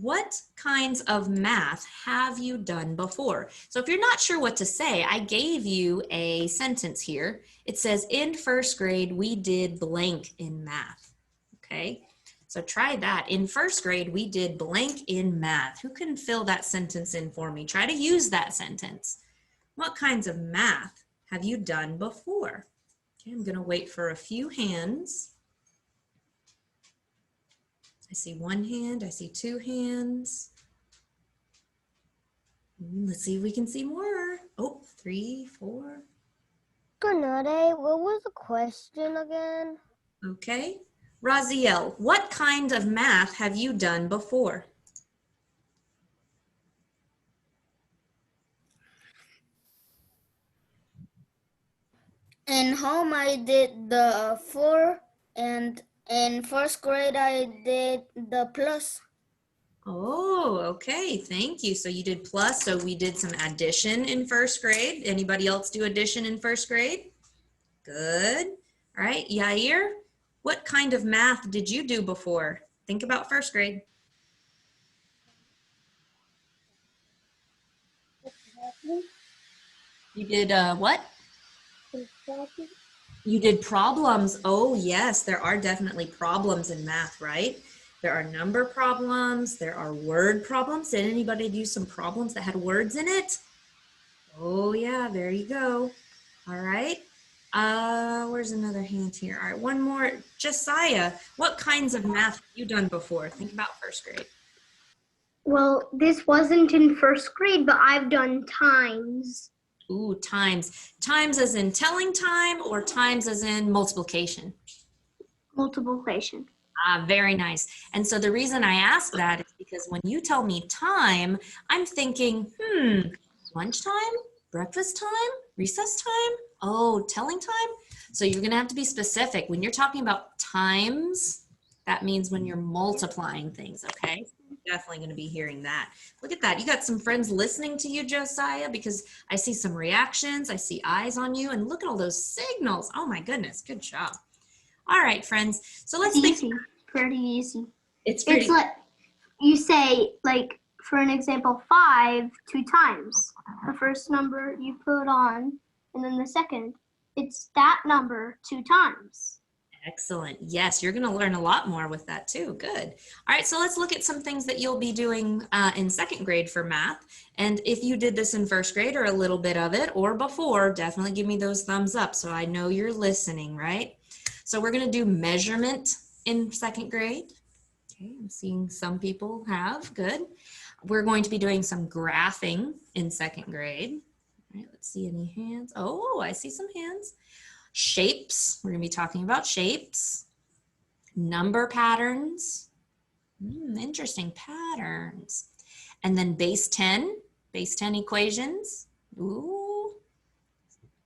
what kinds of math have you done before? So if you're not sure what to say, I gave you a sentence here. It says, in first grade, we did blank in math. Okay, so try that. In first grade, we did blank in math. Who can fill that sentence in for me? Try to use that sentence. What kinds of math have you done before? Okay, I'm gonna wait for a few hands. I see one hand, I see two hands. Let's see if we can see more. Oh, 3, 4. Granato, what was the question again? Okay. Raziel, what kind of math have you done before? In home, I did the 4, and in first grade, I did the plus. Oh, okay. Thank you. So you did plus. So we did some addition in first grade. Anybody else do addition in first grade? Good. All right. Yair, what kind of math did you do before? Think about first grade. You did what? You did problems. Oh, yes, there are definitely problems in math, right? There are number problems, there are word problems. Did anybody do some problems that had words in it? Oh, yeah, there you go. All right. Where's another hand here? All right, one more. Josiah, what kinds of math have you done before? Think about first grade. Well, this wasn't in first grade, but I've done times. Ooh, times. Times as in telling time or times as in multiplication? Multiplication. Ah, very nice. And so the reason I ask that is because when you tell me time, I'm thinking, lunchtime, breakfast time, recess time, oh, telling time. So you're going to have to be specific. When you're talking about times, that means when you're multiplying things, okay? Definitely going to be hearing that. Look at that. You got some friends listening to you, Josiah, because I see some reactions. I see eyes on you, and look at all those signals. Oh my goodness, good job. All right, friends. So let's think. Easy. Pretty easy. It's pretty. It's like you say, like, for an example, 5 2 times. The first number you put on, and then the second. It's that number 2 times. Excellent. Yes, you're going to learn a lot more with that too. Good. All right, so let's look at some things that you'll be doing in second grade for math. And if you did this in first grade or a little bit of it or before, definitely give me those thumbs up so I know you're listening, right? So we're going to do measurement in second grade. Okay, I'm seeing some people have. Good. We're going to be doing some graphing in second grade. All right, let's see any hands. Oh, I see some hands. Shapes, we're going to be talking about shapes. Number patterns, interesting patterns. And then base 10 equations. Ooh,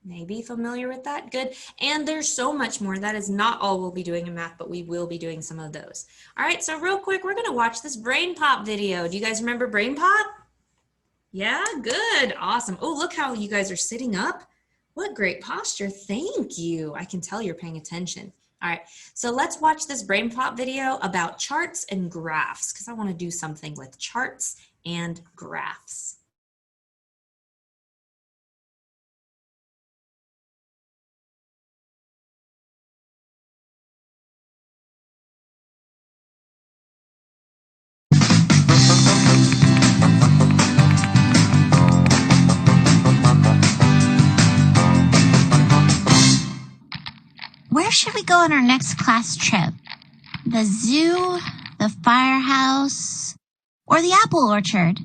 maybe familiar with that, good. And there's so much more. That is not all we'll be doing in math, but we will be doing some of those. All right, so real quick, we're going to watch this Brain Pop video. Do you guys remember Brain Pop? Yeah, good, awesome. Oh, look how you guys are sitting up. What great posture. Thank you. I can tell you're paying attention. All right, so let's watch this Brain Pop video about charts and graphs because I want to do something with charts and graphs. Where should we go on our next class trip? The zoo, the firehouse, or the apple orchard?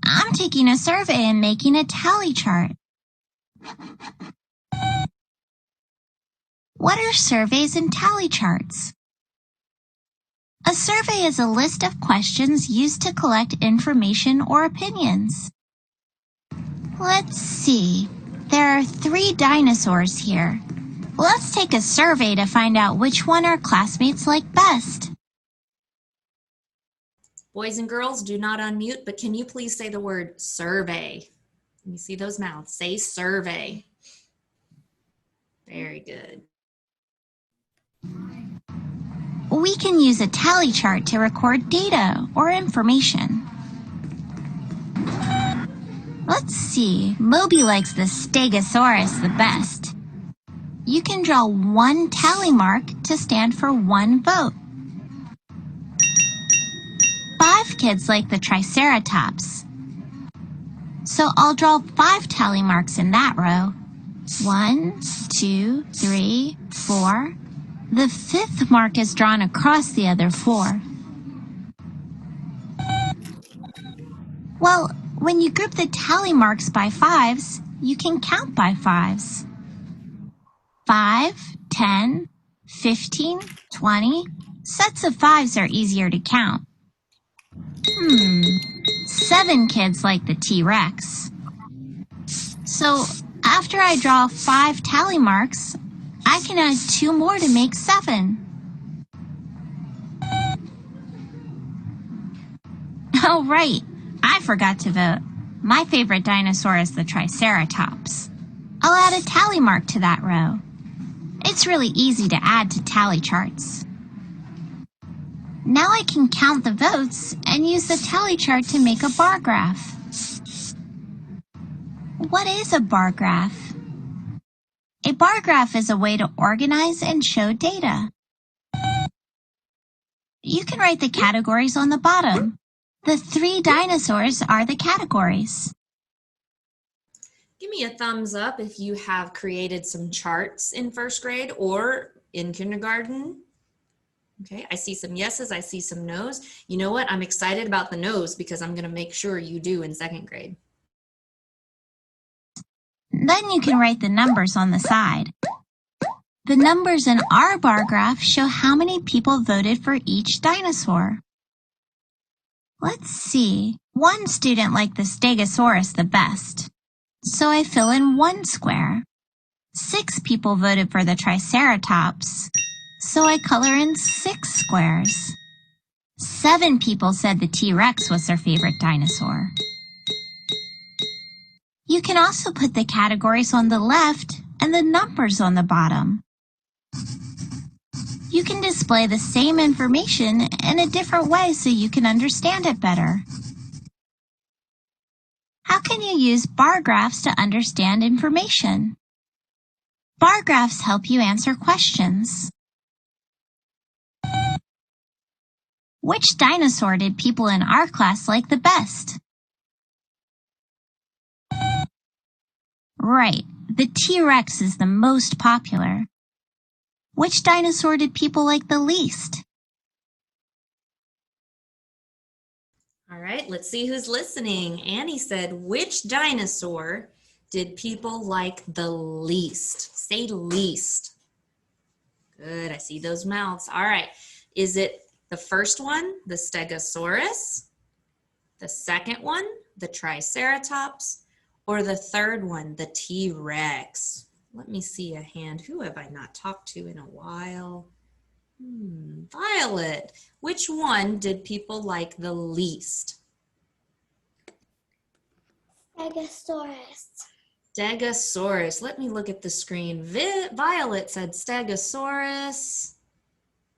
I'm taking a survey and making a tally chart. What are surveys and tally charts? A survey is a list of questions used to collect information or opinions. Let's see. There are 3 dinosaurs here. Let's take a survey to find out which one our classmates like best. Boys and girls, do not unmute, but can you please say the word survey? Let me see those mouths. Say survey. Very good. We can use a tally chart to record data or information. Let's see, Moby likes the Stegosaurus the best. You can draw one tally mark to stand for one vote. 5 kids like the Triceratops. So I'll draw 5 tally marks in that row. 1, 2, 3, 4. The 5th mark is drawn across the other 4. Well, when you group the tally marks by 5s, you can count by 5s. 5, 10, 15, 20. Sets of 5s are easier to count. 7 kids like the T-Rex. So after I draw 5 tally marks, I can add 2 more to make 7. Oh, right. I forgot to vote. My favorite dinosaur is the Triceratops. I'll add a tally mark to that row. It's really easy to add to tally charts. Now I can count the votes and use the tally chart to make a bar graph. What is a bar graph? A bar graph is a way to organize and show data. You can write the categories on the bottom. The 3 dinosaurs are the categories. Give me a thumbs up if you have created some charts in first grade or in kindergarten. Okay, I see some yeses, I see some nos. You know what? I'm excited about the nos because I'm going to make sure you do in second grade. Then you can write the numbers on the side. The numbers in our bar graph show how many people voted for each dinosaur. Let's see. One student liked the Stegosaurus the best, so I fill in 1 square. 6 people voted for the Triceratops, so I color in 6 squares. 7 people said the T-Rex was their favorite dinosaur. You can also put the categories on the left and the numbers on the bottom. You can display the same information in a different way so you can understand it better. How can you use bar graphs to understand information? Bar graphs help you answer questions. Which dinosaur did people in our class like the best? Right, the T-Rex is the most popular. Which dinosaur did people like the least? All right, let's see who's listening. Annie said, which dinosaur did people like the least? Say least. Good, I see those mouths. All right, is it the first one, the Stegosaurus, the second one, the Triceratops, or the third one, the T-Rex? Let me see a hand. Who have I not talked to in a while? Violet. Which one did people like the least? Stegosaurus. Stegosaurus. Let me look at the screen. Violet said Stegosaurus.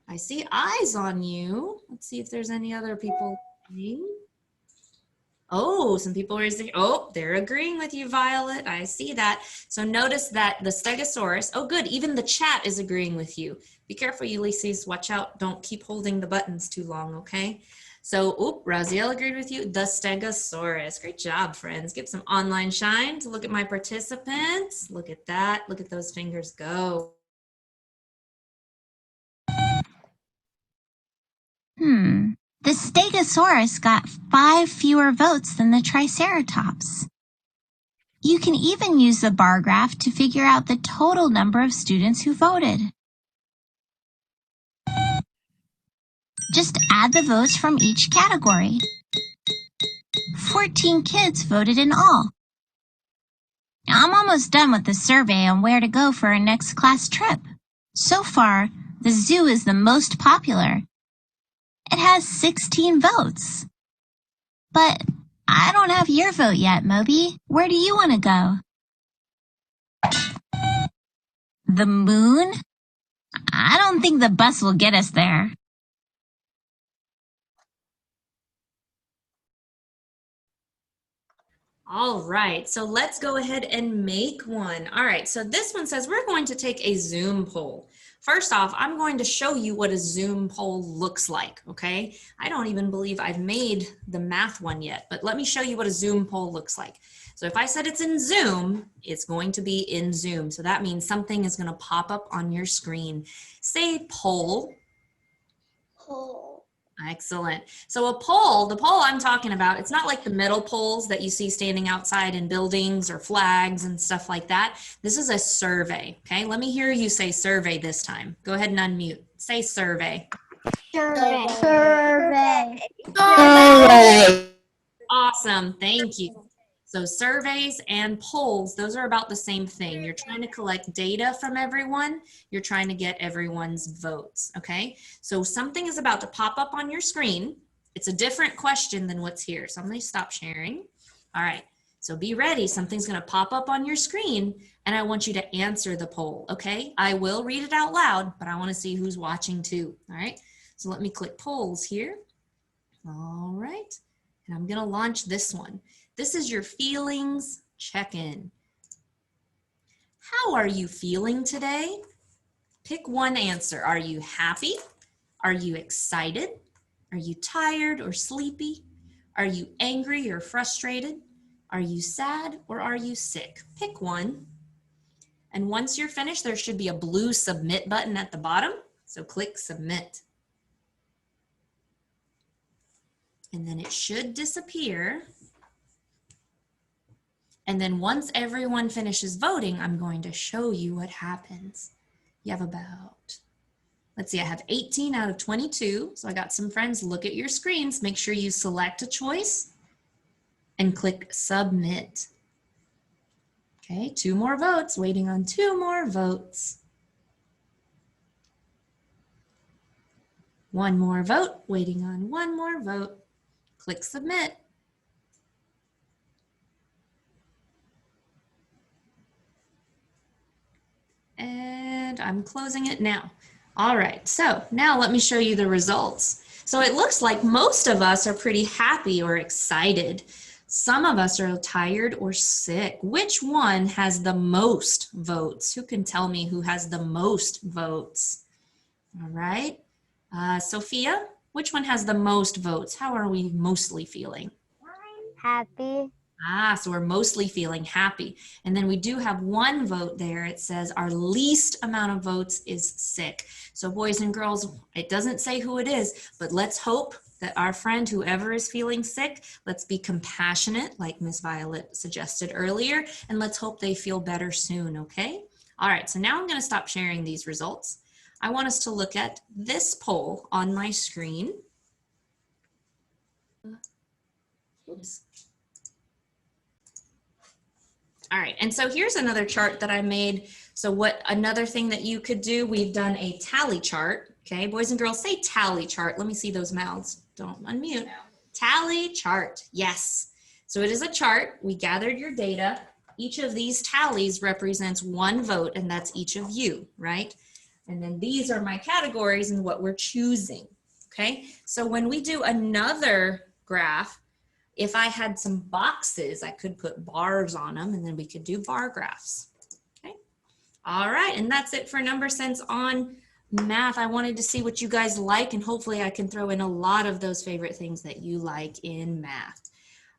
I see eyes on you. Let's see if there's any other people. Oh, some people are saying, oh, they're agreeing with you, Violet. I see that. So notice that the Stegosaurus, oh, good. Even the chat is agreeing with you. Be careful, Ulysses. Watch out. Don't keep holding the buttons too long, okay? So, Raziel agreed with you. The Stegosaurus. Great job, friends. Give some online shine to look at my participants. Look at that. Look at those fingers go. The Stegosaurus got 5 fewer votes than the Triceratops. You can even use the bar graph to figure out the total number of students who voted. Just add the votes from each category. 14 kids voted in all. I'm almost done with the survey on where to go for our next class trip. So far, the zoo is the most popular. It has 16 votes. But I don't have your vote yet, Moby. Where do you want to go? The moon? I don't think the bus will get us there. All right, so let's go ahead and make one. All right, so this one says we're going to take a Zoom poll. First off, I'm going to show you what a Zoom poll looks like, okay? I don't even believe I've made the math one yet, but let me show you what a Zoom poll looks like. So if I said it's in Zoom, it's going to be in Zoom. So that means something is going to pop up on your screen. Say poll. Poll. Excellent. So a poll, the poll I'm talking about, it's not like the metal poles that you see standing outside in buildings or flags and stuff like that. This is a survey, okay? Let me hear you say survey this time. Go ahead and unmute. Say survey. Survey. Survey. Survey. Awesome. Thank you. So surveys and polls, those are about the same thing. You're trying to collect data from everyone. You're trying to get everyone's votes, okay? So something is about to pop up on your screen. It's a different question than what's here. So I'm going to stop sharing. All right. So be ready. Something's going to pop up on your screen, and I want you to answer the poll, okay? I will read it out loud, but I want to see who's watching too, all right? So let me click polls here. All right. And I'm going to launch this one. This is your feelings check-in. How are you feeling today? Pick one answer. Are you happy? Are you excited? Are you tired or sleepy? Are you angry or frustrated? Are you sad or are you sick? Pick one. And once you're finished, there should be a blue submit button at the bottom. So click submit. And then it should disappear. And then once everyone finishes voting, I'm going to show you what happens. You have about, let's see, I have 18 out of 22. So I got some friends. Look at your screens. Make sure you select a choice and click submit. Okay, 2 more votes, waiting on 2 more votes. 1 more vote, waiting on 1 more vote. Click submit. And I'm closing it now. All right, so now let me show you the results. So it looks like most of us are pretty happy or excited. Some of us are tired or sick. Which one has the most votes? Who can tell me who has the most votes? All right, Sophia, which one has the most votes? How are we mostly feeling? Happy. So we're mostly feeling happy. And then we do have 1 vote there. It says our least amount of votes is sick. So boys and girls, it doesn't say who it is, but let's hope that our friend, whoever is feeling sick, let's be compassionate, like Miss Violet suggested earlier, and let's hope they feel better soon, okay? All right, so now I'm gonna stop sharing these results. I want us to look at this poll on my screen. Oops. All right, and so here's another chart that I made. So another thing that you could do, we've done a tally chart. Okay, boys and girls, say tally chart. Let me see those mouths. Don't unmute. Tally chart, yes. So it is a chart. We gathered your data. Each of these tallies represents 1 vote, and that's each of you, right? And then these are my categories and what we're choosing, okay? So when we do another graph, if I had some boxes, I could put bars on them, and then we could do bar graphs. Okay. All right, and that's it for number sense on math. I wanted to see what you guys like, and hopefully I can throw in a lot of those favorite things that you like in math.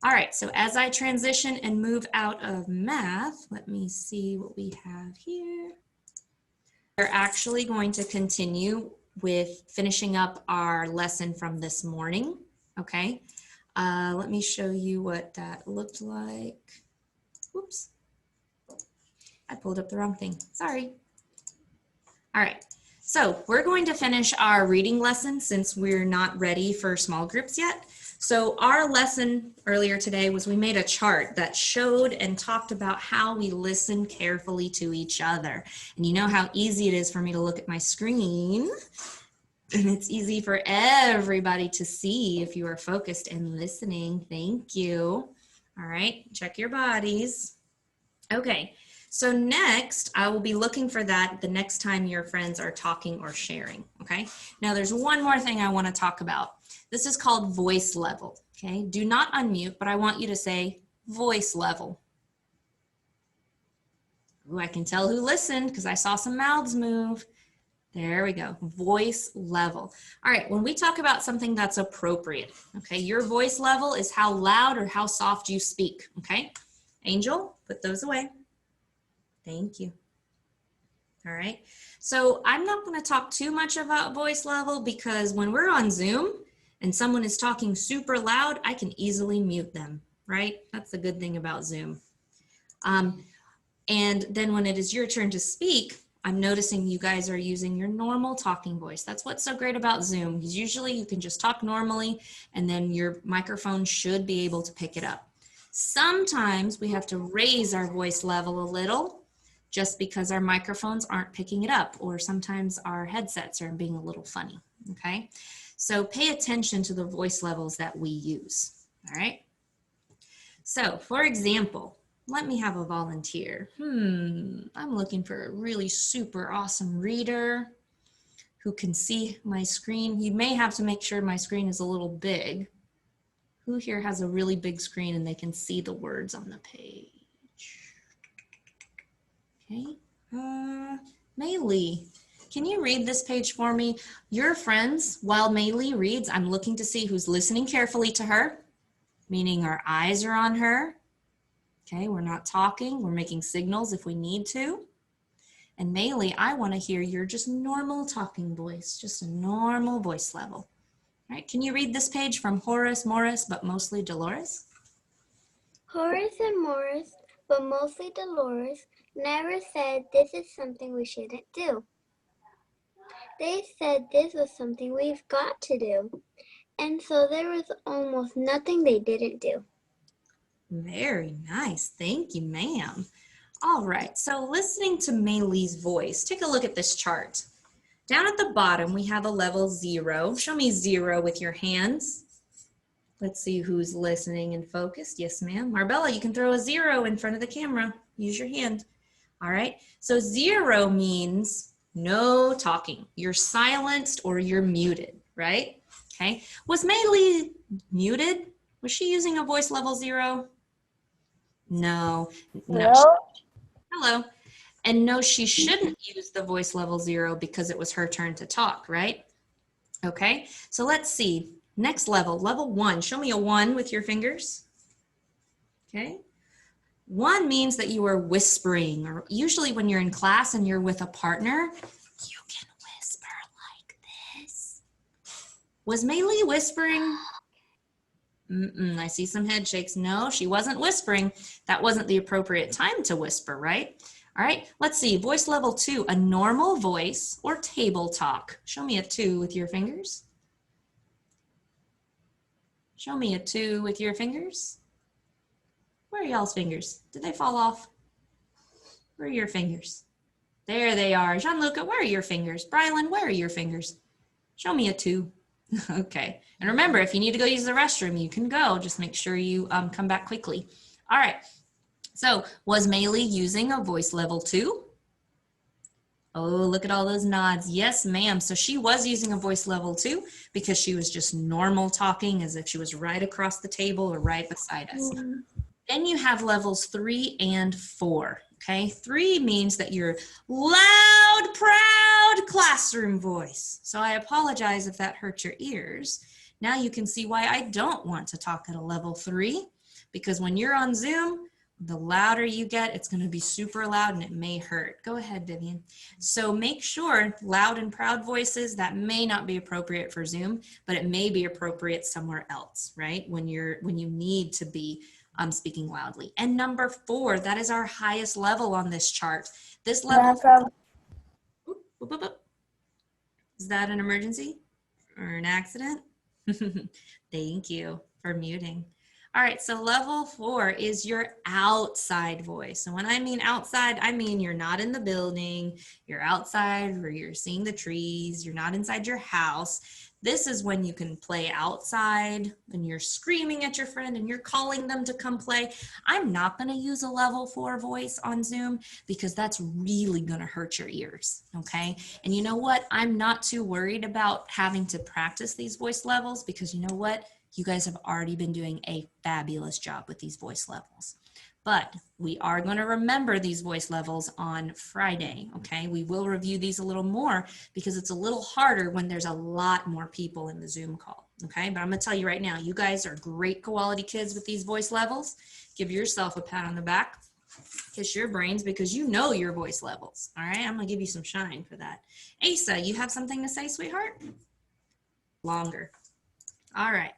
All right, so as I transition and move out of math, let me see what we have here. We're actually going to continue with finishing up our lesson from this morning, okay? Let me show you what that looked like. Whoops. I pulled up the wrong thing. Sorry. All right. So we're going to finish our reading lesson since we're not ready for small groups yet. So our lesson earlier today was we made a chart that showed and talked about how we listen carefully to each other. And you know how easy it is for me to look at my screen. And it's easy for everybody to see if you are focused and listening. Thank you. All right, check your bodies. Okay, so next I will be looking for that the next time your friends are talking or sharing, okay? Now there's one more thing I want to talk about. This is called voice level, okay? Do not unmute, but I want you to say voice level. Ooh, I can tell who listened because I saw some mouths move. There we go, voice level. All right, when we talk about something that's appropriate, okay, your voice level is how loud or how soft you speak, okay? Angel, put those away. Thank you. All right, so I'm not gonna talk too much about voice level because when we're on Zoom and someone is talking super loud, I can easily mute them, right? That's the good thing about Zoom. And then when it is your turn to speak, I'm noticing you guys are using your normal talking voice. That's what's so great about Zoom, because usually you can just talk normally and then your microphone should be able to pick it up. Sometimes we have to raise our voice level a little just because our microphones aren't picking it up, or sometimes our headsets are being a little funny, okay? So pay attention to the voice levels that we use, all right? So for example, let me have a volunteer. I'm looking for a really super awesome reader who can see my screen. You may have to make sure my screen is a little big. Who here has a really big screen and they can see the words on the page? Okay, Maylee, can you read this page for me? Your friends, while Maylee reads, I'm looking to see who's listening carefully to her, meaning our eyes are on her. Okay, we're not talking, we're making signals if we need to. And Maylee, I want to hear your just normal talking voice, just a normal voice level. All right, can you read this page from Horace, Morris, but mostly Dolores? Horace and Morris, but mostly Dolores, never said this is something we shouldn't do. They said this was something we've got to do. And so there was almost nothing they didn't do. Very nice, thank you, ma'am. All right, so listening to Maylee's voice, take a look at this chart. Down at the bottom, we have a level 0. Show me 0 with your hands. Let's see who's listening and focused. Yes, ma'am. Marbella, you can throw a 0 in front of the camera. Use your hand. All right, so 0 means no talking. You're silenced or you're muted, right? Okay, was Maylee muted? Was she using a voice level 0? No. Hello. And no, she shouldn't use the voice level 0 because it was her turn to talk, right? Okay, so let's see. Next level, level 1. Show me a 1 with your fingers. Okay. 1 means that you are whispering, or usually when you're in class and you're with a partner, you can whisper like this. Was Maylee whispering? I see some head shakes. No, she wasn't whispering. That wasn't the appropriate time to whisper, right? All right, let's see. Voice level 2, a normal voice or table talk. Show me a 2 with your fingers. Show me a 2 with your fingers. Where are y'all's fingers? Did they fall off? Where are your fingers? There they are. Gianluca, where are your fingers? Brylan, where are your fingers? Show me a 2. Okay, and remember, if you need to go use the restroom, you can go. Just make sure you come back quickly. All right, so was Maylee using a voice level 2? Oh, look at all those nods. Yes, ma'am. So she was using a voice level 2 because she was just normal talking as if she was right across the table or right beside us. Then you have levels 3 and 4. Okay, 3 means that you're loud, proud classroom voice. So I apologize if that hurt your ears. Now you can see why I don't want to talk at a level 3, because when you're on Zoom, the louder you get, it's going to be super loud and it may hurt. Go ahead, Vivian. So make sure loud and proud voices, that may not be appropriate for Zoom, but it may be appropriate somewhere else, right? When you need to be speaking loudly. And number 4, that is our highest level on this chart. This level, is that an emergency or an accident? Thank you for muting. All right, so level 4 is your outside voice. So when I mean outside, I mean you're not in the building, you're outside where you're seeing the trees, you're not inside your house. This is when you can play outside and you're screaming at your friend and you're calling them to come play. I'm not going to use a level 4 voice on Zoom because that's really going to hurt your ears, okay? And you know what? I'm not too worried about having to practice these voice levels because you know what? You guys have already been doing a fabulous job with these voice levels. But we are going to remember these voice levels on Friday, okay? We will review these a little more because it's a little harder when there's a lot more people in the Zoom call, okay? But I'm going to tell you right now, you guys are great quality kids with these voice levels. Give yourself a pat on the back, kiss your brains because you know your voice levels, all right? I'm going to give you some shine for that. Asa, you have something to say, sweetheart? Longer. All right.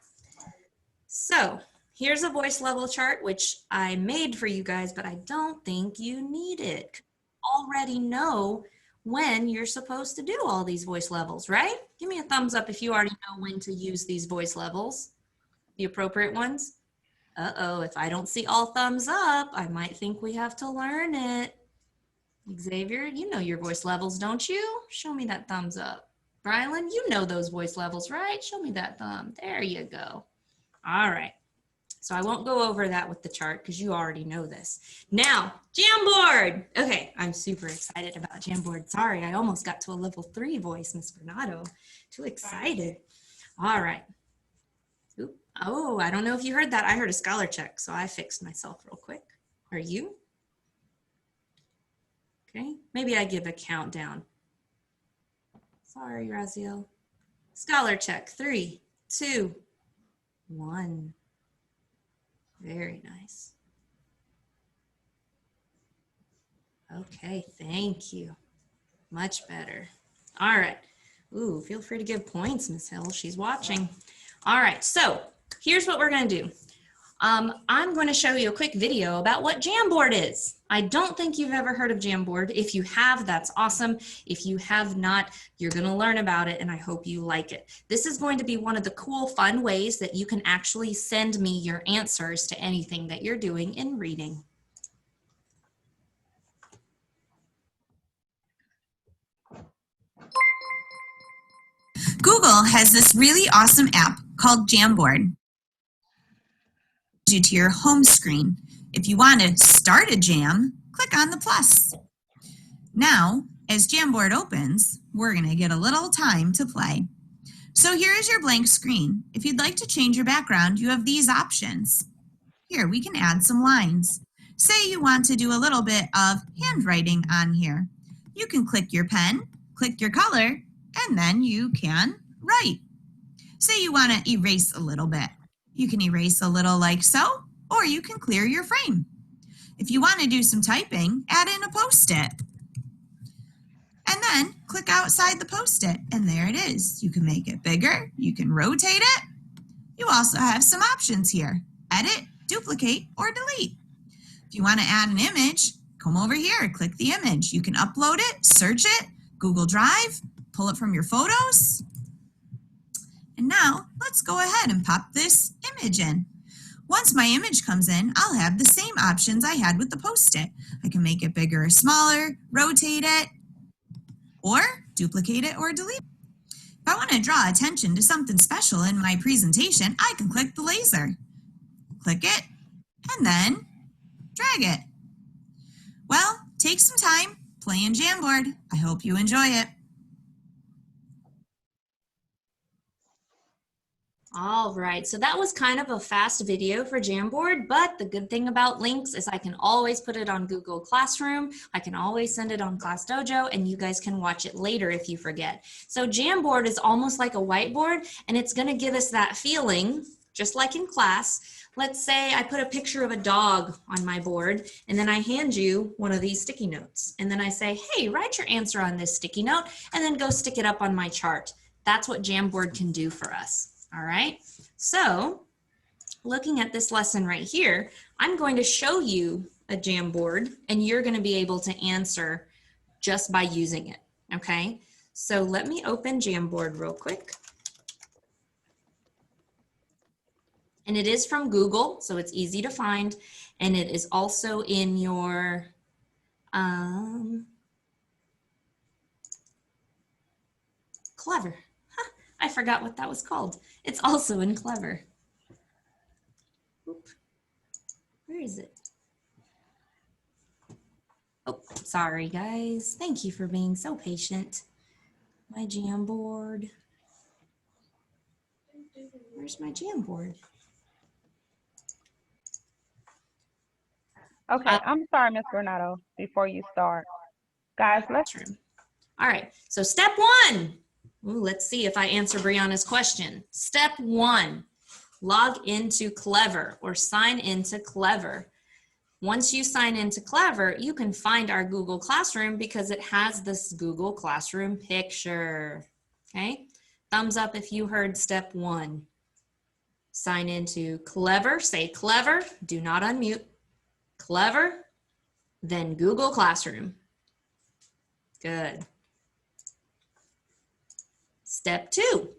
So here's a voice level chart, which I made for you guys, but I don't think you need it. You already know when you're supposed to do all these voice levels, right? Give me a thumbs up if you already know when to use these voice levels, the appropriate ones. Uh-oh, if I don't see all thumbs up, I might think we have to learn it. Xavier, you know your voice levels, don't you? Show me that thumbs up. Brylan, you know those voice levels, right? Show me that thumb. There you go. All right. So I won't go over that with the chart because you already know this. Now, Jamboard. Okay, I'm super excited about Jamboard. Sorry, I almost got to a level 3 voice, Miss Granato. Too excited. All right. Oop. Oh, I don't know if you heard that. I heard a scholar check, so I fixed myself real quick. Are you? Okay, maybe I give a countdown. Sorry, Raziel. Scholar check, 3, 2, 1. Very nice. Okay, thank you. Much better. All right. Ooh, feel free to give points, Miss Hill. She's watching. All right, so here's what we're going to do. I'm going to show you a quick video about what Jamboard is. I don't think you've ever heard of Jamboard. If you have, that's awesome. If you have not, you're going to learn about it, and I hope you like it. This is going to be one of the cool, fun ways that you can actually send me your answers to anything that you're doing in reading. Google has this really awesome app called Jamboard. You to your home screen. If you want to start a jam, click on the plus. Now, as Jamboard opens, we're going to get a little time to play. So here is your blank screen. If you'd like to change your background, you have these options. Here, we can add some lines. Say you want to do a little bit of handwriting on here. You can click your pen, click your color, and then you can write. Say you want to erase a little bit. You can erase a little like so, or you can clear your frame. If you want to do some typing, add in a Post-it. And then click outside the Post-it, and there it is. You can make it bigger, you can rotate it. You also have some options here. Edit, duplicate, or delete. If you want to add an image, come over here, click the image. You can upload it, search it, Google Drive, pull it from your photos. And now let's go ahead and pop this image in. Once my image comes in, I'll have the same options I had with the Post-it. I can make it bigger or smaller, rotate it, or duplicate it or delete it. If I want to draw attention to something special in my presentation, I can click the laser. Click it, and then drag it. Well, take some time playing Jamboard. I hope you enjoy it. All right, so that was kind of a fast video for Jamboard, but the good thing about links is I can always put it on Google Classroom, I can always send it on Class Dojo, and you guys can watch it later if you forget. So Jamboard is almost like a whiteboard, and it's gonna give us that feeling, just like in class. Let's say I put a picture of a dog on my board, and then I hand you one of these sticky notes, and then I say, hey, write your answer on this sticky note, and then go stick it up on my chart. That's what Jamboard can do for us. All right, so looking at this lesson right here, I'm going to show you a Jamboard and you're going to be able to answer just by using it, okay? So let me open Jamboard real quick. And it is from Google, so it's easy to find, and it is also in your clever. I forgot what that was called. It's also in Clever. Oop. Where is it? Oh, sorry guys. Thank you for being so patient. My Jamboard. Where's my Jamboard? Okay, I'm sorry, Miss Granato, before you start. Guys, let's All right, so step one. Ooh, let's see if I answer Brianna's question. Step one, log into Clever or sign into Clever. Once you sign into Clever, you can find our Google Classroom because it has this Google Classroom picture. Okay, thumbs up if you heard step one. Sign into Clever, say Clever, do not unmute. Clever, then Google Classroom. Good. Step two,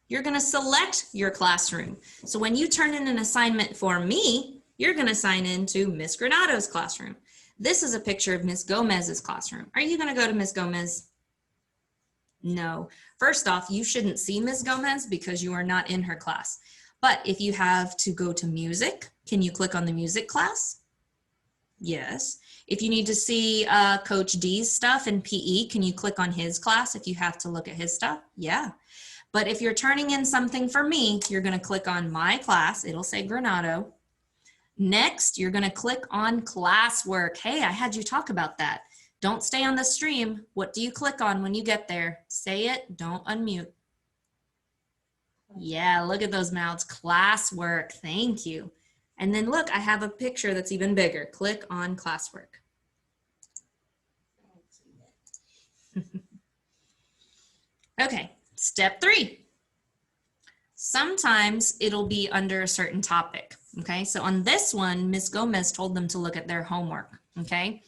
you're going to select your classroom. So when you turn in an assignment for me, you're going to sign into Miss Granato's classroom. This is a picture of Miss Gomez's classroom. Are you going to go to Miss Gomez? No. First off, you shouldn't see Miss Gomez because you are not in her class. But if you have to go to music, can you click on the music class? Yes. If you need to see Coach D's stuff in PE, can you click on his class if you have to look at his stuff? Yeah. But if you're turning in something for me, you're going to click on my class. It'll say Granato. Next, you're going to click on classwork. Hey, I had you talk about that. Don't stay on the stream. What do you click on when you get there? Say it. Don't unmute. Yeah, look at those mouths. Classwork. Thank you. And then look, I have a picture that's even bigger. Click on classwork. Okay, step three. Sometimes it'll be under a certain topic. Okay, so on this one, Ms. Gomez told them to look at their homework. Okay,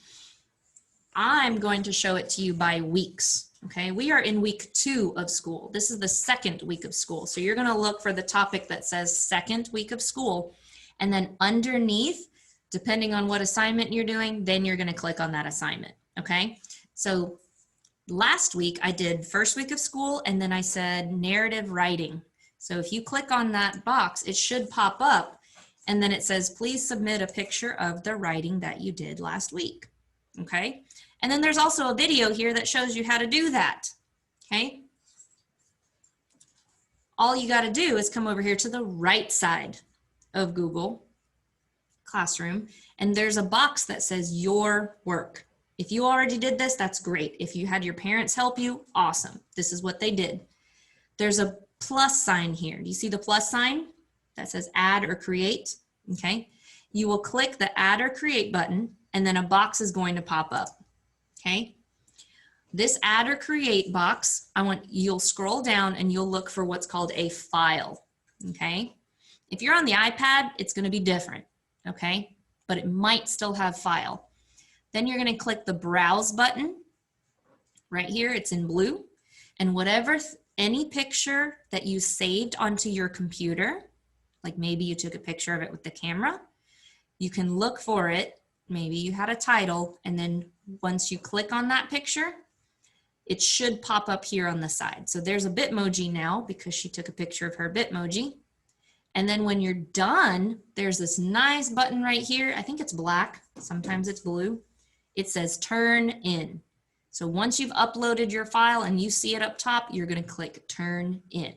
I'm going to show it to you by weeks. Okay, we are in week 2 of school. This is the second week of school. So you're going to look for the topic that says second week of school. And then underneath, depending on what assignment you're doing, then you're going to click on that assignment. Okay, so last week I did first week of school and then I said narrative writing. So if you click on that box, it should pop up and then it says, please submit a picture of the writing that you did last week. Okay, and then there's also a video here that shows you how to do that. Okay, all you got to do is come over here to the right side of Google Classroom and there's a box that says your work. If you already did this, that's great. If you had your parents help you, awesome. This is what they did. There's a plus sign here. Do you see the plus sign that says add or create? Okay, you will click the add or create button and then a box is going to pop up. Okay, this add or create box, you'll scroll down and you'll look for what's called a file. Okay, if you're on the iPad, it's going to be different. Okay, but it might still have file. Then you're going to click the browse button right here. It's in blue, and any picture that you saved onto your computer, like maybe you took a picture of it with the camera, you can look for it. Maybe you had a title, and then once you click on that picture, it should pop up here on the side. So there's a Bitmoji now because she took a picture of her Bitmoji. And then when you're done, there's this nice button right here. I think it's black, sometimes it's blue. It says turn in. So once you've uploaded your file and you see it up top, you're going to click turn in.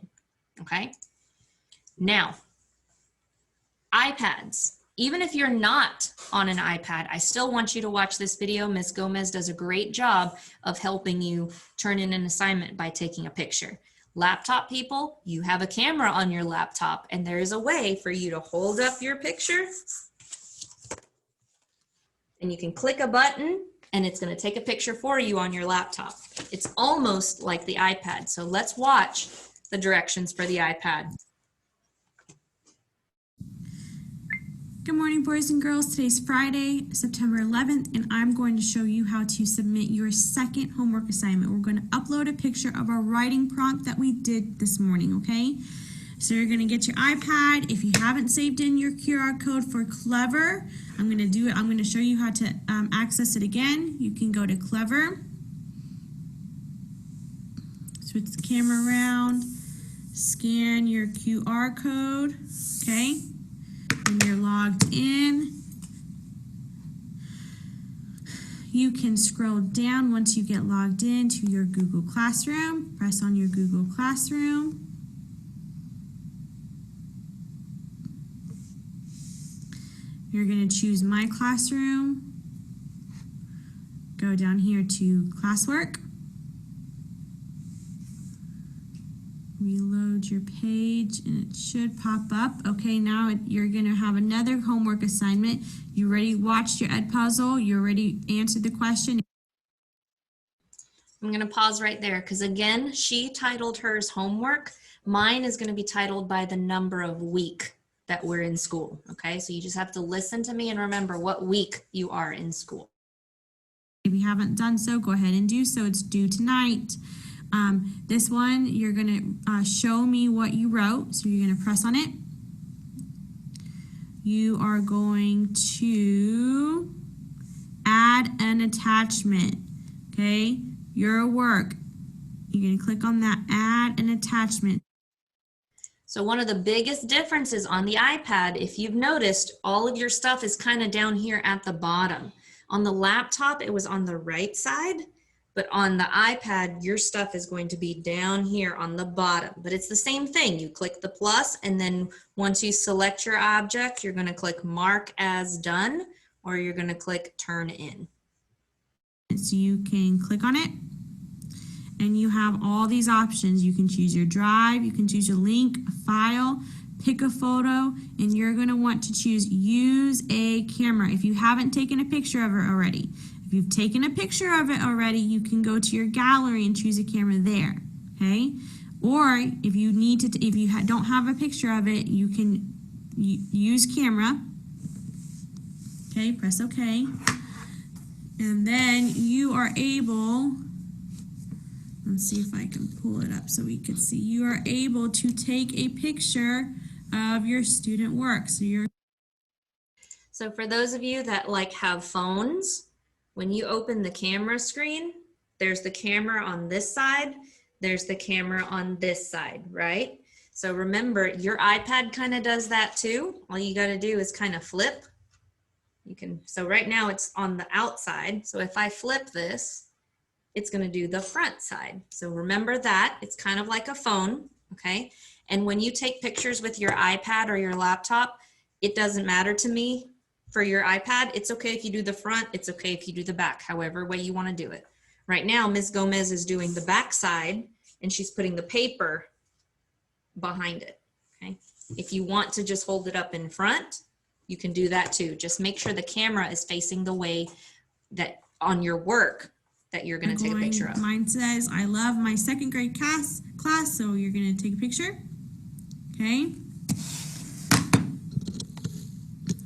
Okay. Now, iPads. Even if you're not on an iPad, I still want you to watch this video. Ms. Gomez does a great job of helping you turn in an assignment by taking a picture. Laptop people, you have a camera on your laptop and there is a way for you to hold up your picture and you can click a button and it's going to take a picture for you on your laptop. It's almost like the iPad. So let's watch the directions for the iPad. Good morning, boys and girls. Today's Friday, September 11th, and I'm going to show you how to submit your second homework assignment. We're going to upload a picture of our writing prompt that we did this morning, okay? So you're going to get your iPad. If you haven't saved in your QR code for Clever, I'm going to do it. I'm going to show you how to access it again. You can go to Clever. So switch the camera around, scan your QR code, okay? When you're logged in, you can scroll down once you get logged in to your Google Classroom. Press on your Google Classroom. You're going to choose My Classroom. Go down here to Classwork. Reload your page and it should pop up. Okay, now you're going to have another homework assignment. You already watched your Ed puzzle. You already answered the question. I'm going to pause right there because again, she titled hers homework. Mine is going to be titled by the number of week that we're in school. Okay, so you just have to listen to me and remember what week you are in school. If you haven't done so, go ahead and do so. It's due tonight. This one, you're going to show me what you wrote. So you're going to press on it. You are going to add an attachment. Okay, your work. You're going to click on that add an attachment. So one of the biggest differences on the iPad, if you've noticed, all of your stuff is kind of down here at the bottom. On the laptop, it was on the right side, but on the iPad, your stuff is going to be down here on the bottom. But it's the same thing. You click the plus, and then once you select your object, you're going to click Mark as Done, or you're going to click Turn In. So you can click on it. And you have all these options. You can choose your drive, you can choose a link, a file, pick a photo, and you're going to want to choose use a camera if you haven't taken a picture of it already. If you've taken a picture of it already, you can go to your gallery and choose a camera there, okay? Or if you need to, if you don't have a picture of it, you can use camera. Okay, press OK. And then you are able, let's see if I can pull it up so we can see. You are able to take a picture of your student work. So for those of you that have phones, when you open the camera screen, there's the camera on this side, there's the camera on this side, right? So remember, your iPad kind of does that too. All you got to do is kind of flip. So right now it's on the outside. So if I flip this, it's going to do the front side. So remember that it's kind of like a phone, okay? And when you take pictures with your iPad or your laptop, it doesn't matter to me. For your iPad, it's okay if you do the front, it's okay if you do the back, however way you want to do it. Right now, Ms. Gomez is doing the back side and she's putting the paper behind it, okay? If you want to just hold it up in front, you can do that too. Just make sure the camera is facing the way that on your work that you're going to take a picture of. Mine says, I love my second grade class, so you're going to take a picture, okay?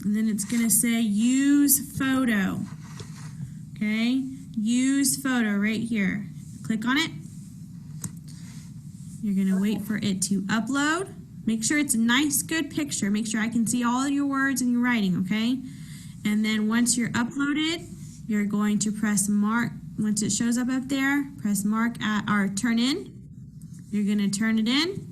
And then it's going to say use photo, okay? Use photo right here. Click on it. You're going to wait for it to upload. Make sure it's a nice, good picture. Make sure I can see all your words and your writing, okay? And then once you're uploaded, you're going to press mark. Once it shows up there, press mark at or turn in. You're going to turn it in.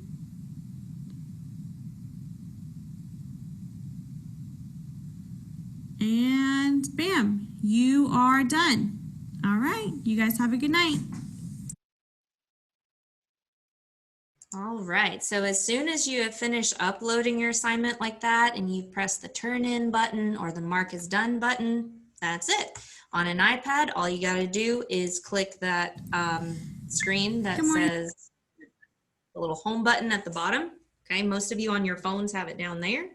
And bam, you are done. All right, you guys have a good night. All right, so as soon as you have finished uploading your assignment like that and you press the turn in button or the mark is done button, that's it. On an iPad, all you gotta do is click that screen that says the little home button at the bottom. Okay, most of you on your phones have it down there.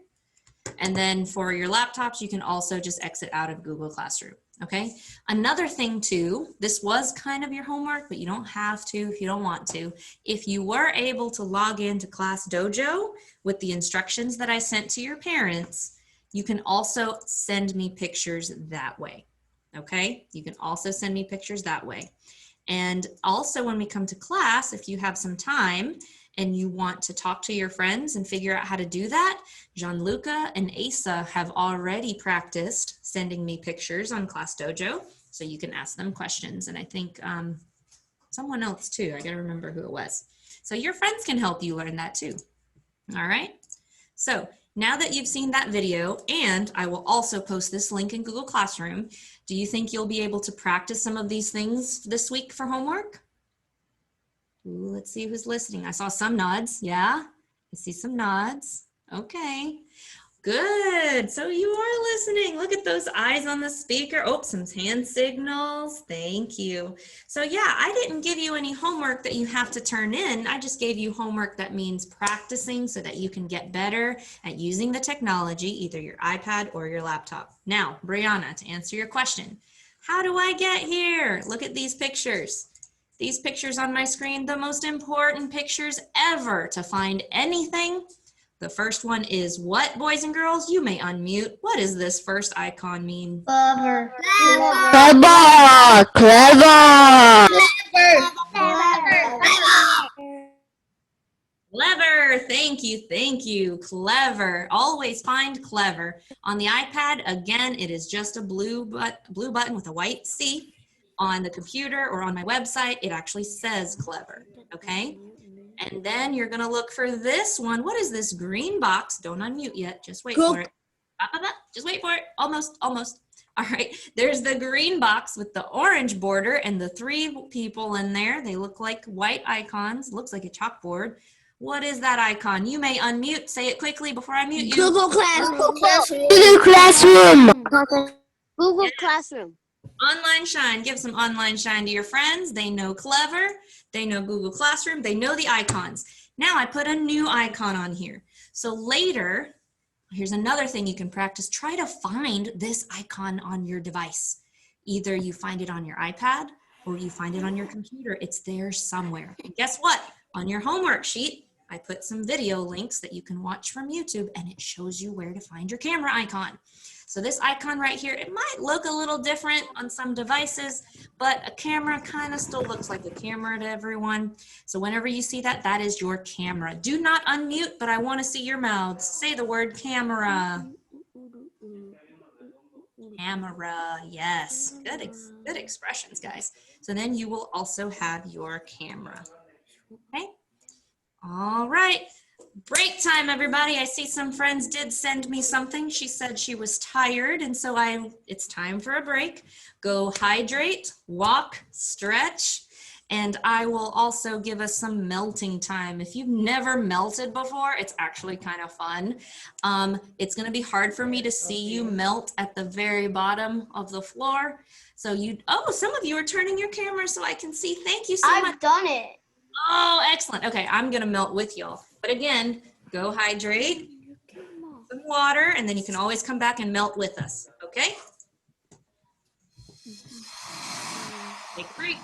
And then for your laptops, you can also just exit out of Google Classroom. Okay, another thing too, this was kind of your homework, but you don't have to if you don't want to. If you were able to log into Class Dojo with the instructions that I sent to your parents, you can also send me pictures that way. Okay, you can also send me pictures that way. And also when we come to class, if you have some time and you want to talk to your friends and figure out how to do that, Gianluca and Asa have already practiced sending me pictures on Class Dojo, so you can ask them questions. And I think Someone else too. I gotta remember who it was. So your friends can help you learn that too. All right. So now that you've seen that video, and I will also post this link in Google Classroom, do you think you'll be able to practice some of these things this week for homework? Ooh, let's see who's listening. I saw some nods. Yeah, I see some nods. Okay. Good. So you are listening. Look at those eyes on the speaker. Oh, some hand signals. Thank you. So yeah, I didn't give you any homework that you have to turn in. I just gave you homework that means practicing so that you can get better at using the technology, either your iPad or your laptop. Now, Brianna, to answer your question, how do I get here? Look at these pictures. These pictures on my screen, the most important pictures ever to find anything. The first one is what, boys and girls? You may unmute. What does this first icon mean? Clever. Clever! Clever! Clever. Thank you. Thank you. Clever. Always find clever. On the iPad, again, it is just a blue button with a white C. On the computer or on my website, it actually says clever. Okay? And then you're going to look for this one. What is this green box? Don't unmute yet. Just wait for it. Just wait for it. Almost, almost. All right. There's the green box with the orange border and the 3 people in there. They look like white icons. Looks like a chalkboard. What is that icon? You may unmute. Say it quickly before I mute you. Google Classroom. Google Classroom! Google Classroom. Online Shine. Give some online shine to your friends. They know Clever. They know Google Classroom. They know the icons. Now I put a new icon on here. So later, here's another thing you can practice. Try to find this icon on your device. Either you find it on your iPad or you find it on your computer. It's there somewhere. And guess what? On your homework sheet, I put some video links that you can watch from YouTube, and it shows you where to find your camera icon. So this icon right here, it might look a little different on some devices, but a camera kind of still looks like a camera to everyone. So whenever you see that, that is your camera. Do not unmute, but I want to see your mouths. Say the word camera. Camera, yes. Good expressions, guys. So then you will also have your camera. Okay. All right. Break time, everybody. I see some friends did send me something. She said she was tired, and so it's time for a break. Go hydrate, walk, stretch, and I will also give us some melting time. If you've never melted before, it's actually kind of fun. It's going to be hard for me to see you melt at the very bottom of the floor. So some of you are turning your camera so I can see. Thank you so much. I've done it. Oh, excellent. Okay, I'm going to melt with y'all. But again, go hydrate, some water, and then you can always come back and melt with us, okay? Take a break.